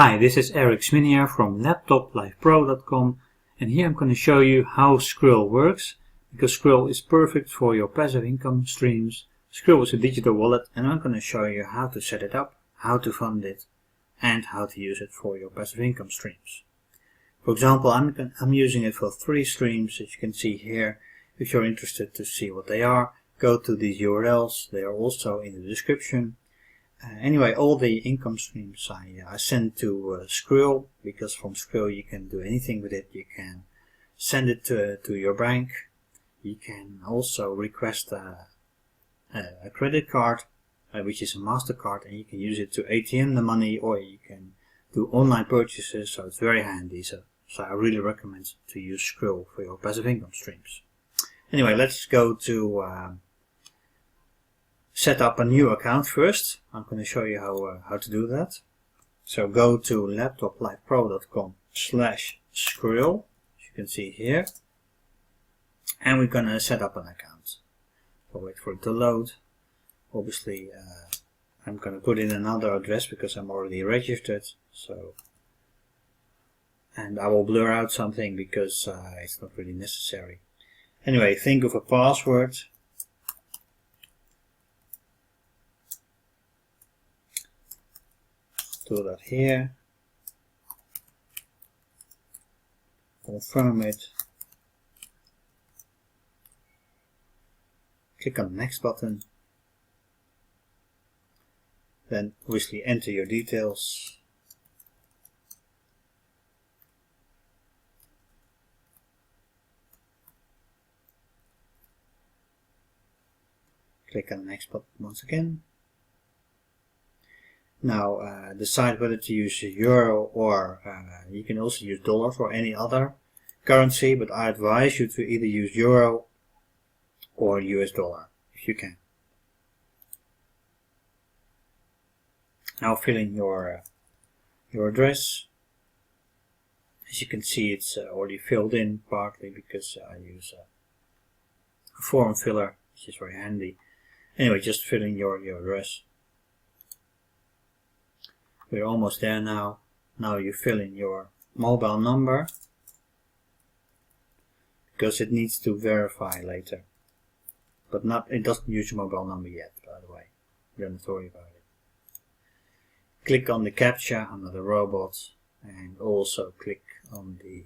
Hi, this is Eric Sminier from LaptopLifePro.com, and here I'm going to show you how Skrill works, because Skrill is perfect for your passive income streams. Skrill is a digital wallet, and I'm going to show you how to set it up, how to fund it, and how to use it for your passive income streams. For example, I'm using it for 3 streams, as you can see here. If you're interested to see what they are, go to these URLs. They are also in the description. Anyway, all the income streams I send to Skrill, because from Skrill you can do anything with it. You can send it to your bank. You can also request a credit card, which is a MasterCard, and you can use it to ATM the money, or you can do online purchases, so it's very handy. So I really recommend to use Skrill for your passive income streams. Anyway, let's go to set up a new account first. I'm going to show you how to do that. So go to LaptopLifePro.com/Skrill, as you can see here, and we're going to set up an account. So wait for it to load. Obviously, I'm going to put in another address because I'm already registered. And I will blur out something because it's not really necessary. Anyway, think of a password. Do that here. Confirm it. Click on the next button. Then obviously enter your details. Click on the next button once again. Now decide whether to use euro or you can also use dollars or any other currency, but I advise you to either use euro or US dollar if you can. Now fill in your address. As you can see, it's already filled in, partly because I use a form filler, which is very handy. Anyway, just fill in your address. We're almost there now. Now you fill in your mobile number, because it needs to verify later. But it doesn't use your mobile number yet, by the way. You don't have to worry about it. Click on the CAPTCHA under the robot, and also click on the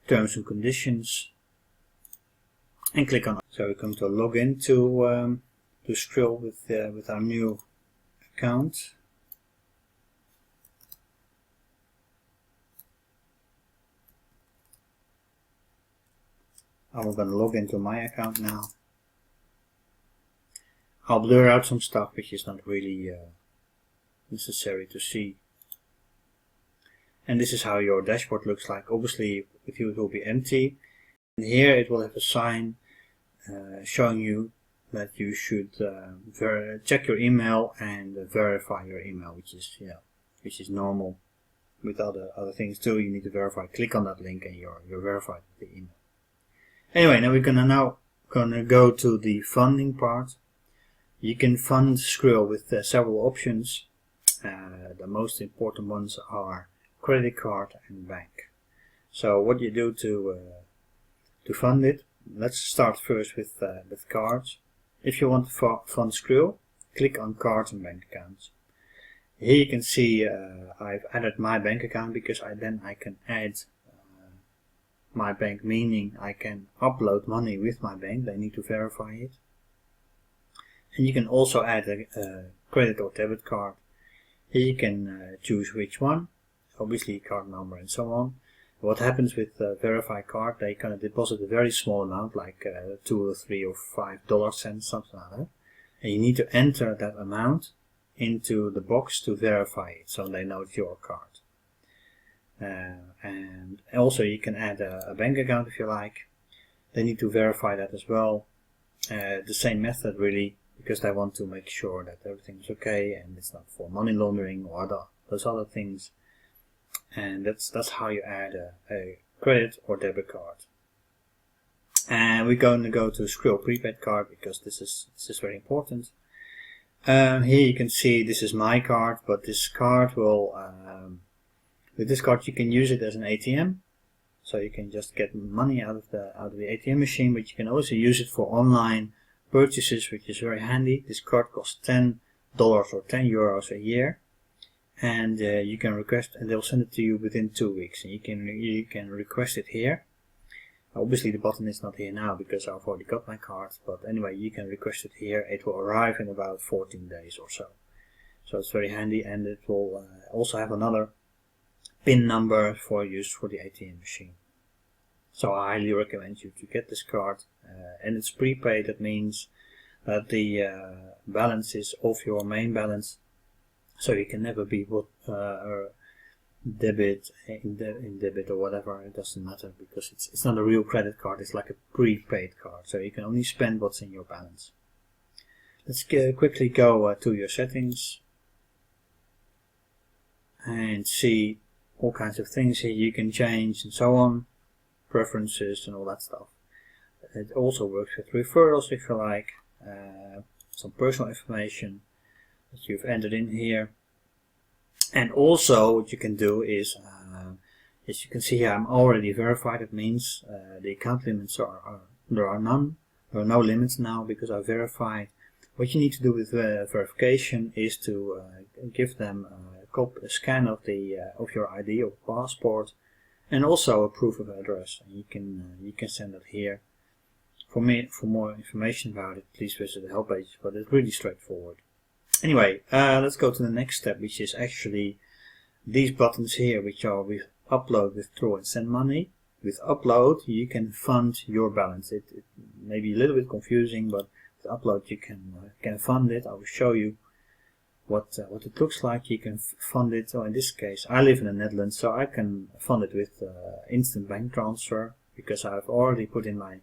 terms and conditions, and click on. So we come to login to Skrill with our new account. I'm going to log into my account now. I'll blur out some stuff which is not really necessary to see. And this is how your dashboard looks like. Obviously, with you it will be empty. And here it will have a sign showing you that you should check your email and verify your email, which is normal. With other things too, you need to verify. Click on that link and you're verified with the email. Anyway, now we're gonna go to the funding part. You can fund Skrill with several options. The most important ones are credit card and bank. So what you do to fund it? Let's start first with cards. If you want to fund Skrill, click on cards and bank accounts. Here you can see I've added my bank account because then I can add my bank, meaning I can upload money with my bank. They need to verify it. And you can also add a credit or debit card. Here you can choose which one, obviously card number and so on. What happens with verify card, they kind of deposit a very small amount, like 2 or 3 or 5 dollar cents, something like that. And you need to enter that amount into the box to verify it, so they know it's your card. And also you can add a bank account if you like. They need to verify that as well. The same method really, because they want to make sure that everything's okay and it's not for money laundering or those other things. And that's how you add a credit or debit card. And we're going to go to Skrill prepaid card because this is very important. Here you can see this is my card, but this card will With this card you can use it as an ATM, so you can just get money out of the ATM machine, but you can also use it for online purchases, which is very handy. This card costs $10 or €10 a year, and you can request, and they'll send it to you within 2 weeks, and you can request it here. Obviously the button is not here now because I've already got my card, but anyway, you can request it here. It will arrive in about 14 days or so. So it's very handy, and it will also have another PIN number for use for the ATM machine. So I highly recommend you to get this card, and it's prepaid. That means that the balance is off your main balance, so you can never be debit in debit or whatever. It doesn't matter, because it's not a real credit card. It's like a prepaid card, so you can only spend what's in your balance. Let's quickly go to your settings and see all kinds of things here you can change and so on, preferences and all that stuff. It also works with referrals if you like, some personal information that you've entered in here. And also what you can do is, as you can see here, I'm already verified. It means the account limits there are none. There are no limits now because I verified. What you need to do with verification is to give them a scan of your ID or passport, and also a proof of address. And you can send it here. For more information about it, please visit the help page. But it's really straightforward. Anyway, let's go to the next step, which is actually these buttons here, which are with upload, withdraw and send money. With upload you can fund your balance. It may be a little bit confusing, but with upload you can fund it. I will show you what it looks like. You can fund it, or in this case I live in the Netherlands, so I can fund it with instant bank transfer, because I've already put in my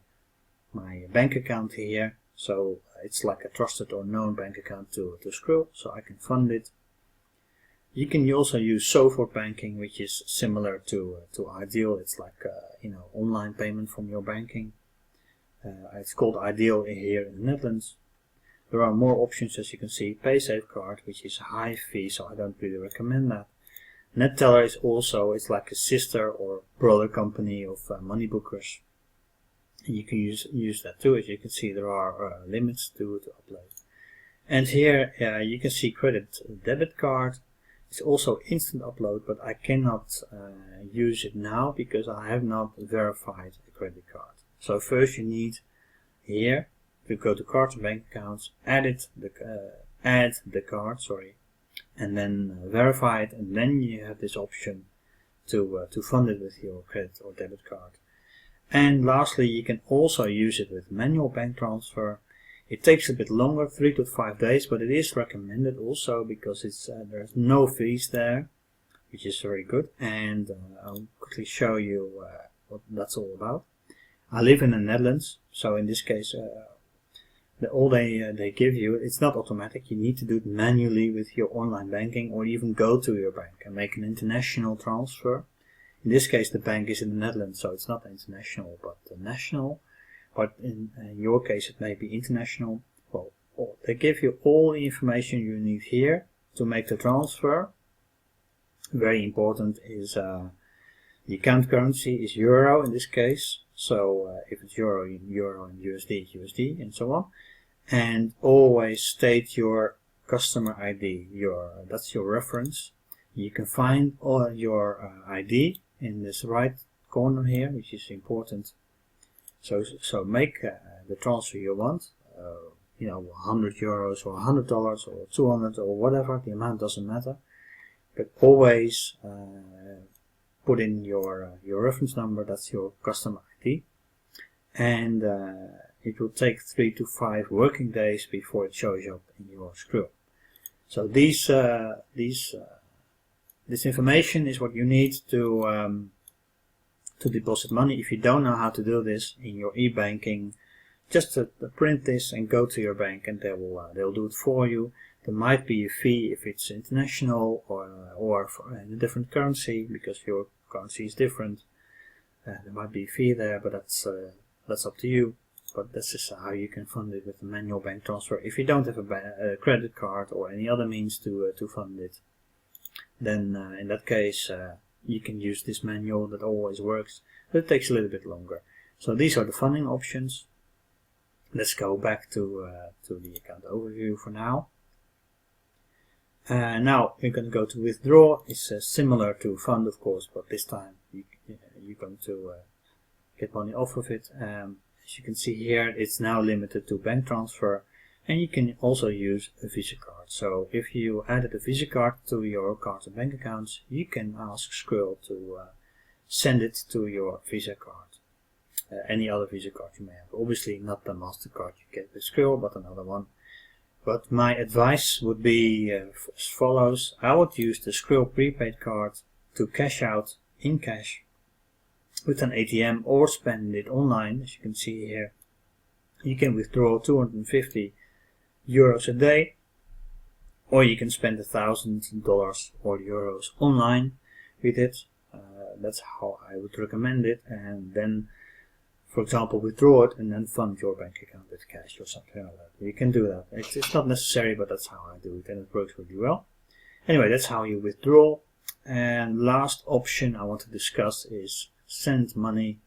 bank account here. So it's like a trusted or known bank account to Skrill, so I can fund it. You can also use software banking, which is similar to Ideal. It's like online payment from your banking. It's called Ideal here in the Netherlands. There are more options, as you can see. PaySafe card, which is a high fee, so I don't really recommend that. NetTeller is also, it's like a sister or brother company of Moneybookers. You can use that too. As you can see, there are limits to upload. And here you can see credit debit card. It's also instant upload, but I cannot use it now because I have not verified a credit card. So first you need here to go to cards and bank accounts, add the card, and then verify it, and then you have this option to fund it with your credit or debit card. And lastly, you can also use it with manual bank transfer. It takes a bit longer, 3 to 5 days, but it is recommended also because there's no fees there, which is very good. And I'll quickly show you what that's all about. I live in the Netherlands, so in this case, all they give you, it's not automatic. You need to do it manually with your online banking, or even go to your bank and make an international transfer. In this case the bank is in the Netherlands, so it's not international but national. But in your case it may be international. Well, they give you all the information you need here to make the transfer. Very important is the account currency is euro in this case. So if it's euro, euro, and USD, USD, and so on. And always state your customer ID. That's your reference. You can find all your ID in this right corner here, which is important. So make the transfer you want, 100 euros or $100 or 200 or whatever, the amount doesn't matter, but always put in your reference number. That's your customer ID, and it will take 3 to 5 working days before it shows up in your Skrill. So this information is what you need to deposit money. If you don't know how to do this in your e-banking, just print this and go to your bank, and they'll do it for you. There might be a fee if it's international or for in a different currency, because your currency is different. There might be a fee there, but that's up to you. But this is how you can fund it with a manual bank transfer. If you don't have a credit card or any other means to fund it, then in that case you can use this manual that always works, but it takes a little bit longer. So these are the funding options. Let's go back to the account overview for now. Now you're going to go to withdraw. It's similar to fund, of course, but this time you're going to get money off of it. As you can see here, it's now limited to bank transfer, and you can also use a Visa card. So if you added a Visa card to your cards and bank accounts, you can ask Skrill to send it to your Visa card. Any other Visa card you may have. Obviously not the MasterCard you get with Skrill, but another one. But my advice would be as follows. I would use the Skrill prepaid card to cash out in cash with an ATM or spend it online. As you can see here, you can withdraw 250 euros a day, or you can spend $1,000 or euros online with it. That's how I would recommend it, and then, for example, withdraw it and then fund your bank account with cash or something like that. You can do that. It's not necessary, but that's how I do it, and it works really well. Anyway, that's how you withdraw. And last option I want to discuss is send money.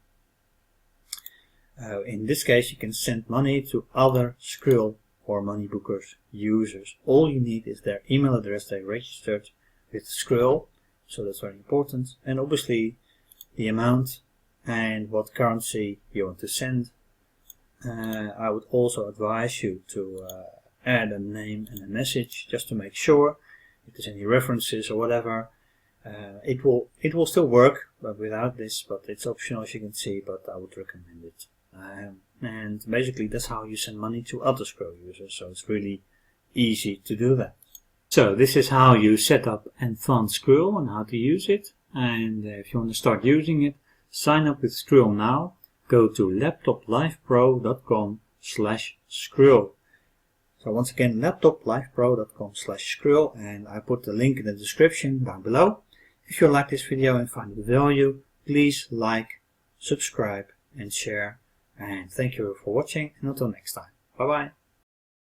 In this case, you can send money to other Skrill or Moneybookers users. All you need is their email address they registered with Skrill, so that's very important, and obviously the amount and what currency you want to send. I would also advise you to add a name and a message just to make sure if there's any references or whatever. It will still work, but without this, but it's optional as you can see, but I would recommend it. And basically that's how you send money to other Skrill users, so it's really easy to do that. So this is how you set up and fund Skrill and how to use it. And if you want to start using it, sign up with Skrill now. Go to LaptopLifePro.com/Skrill. So once again, LaptopLifePro.com/Skrill, and I put the link in the description down below. If you like this video and find it value, please like, subscribe and share. And thank you for watching, and until next time. Bye bye.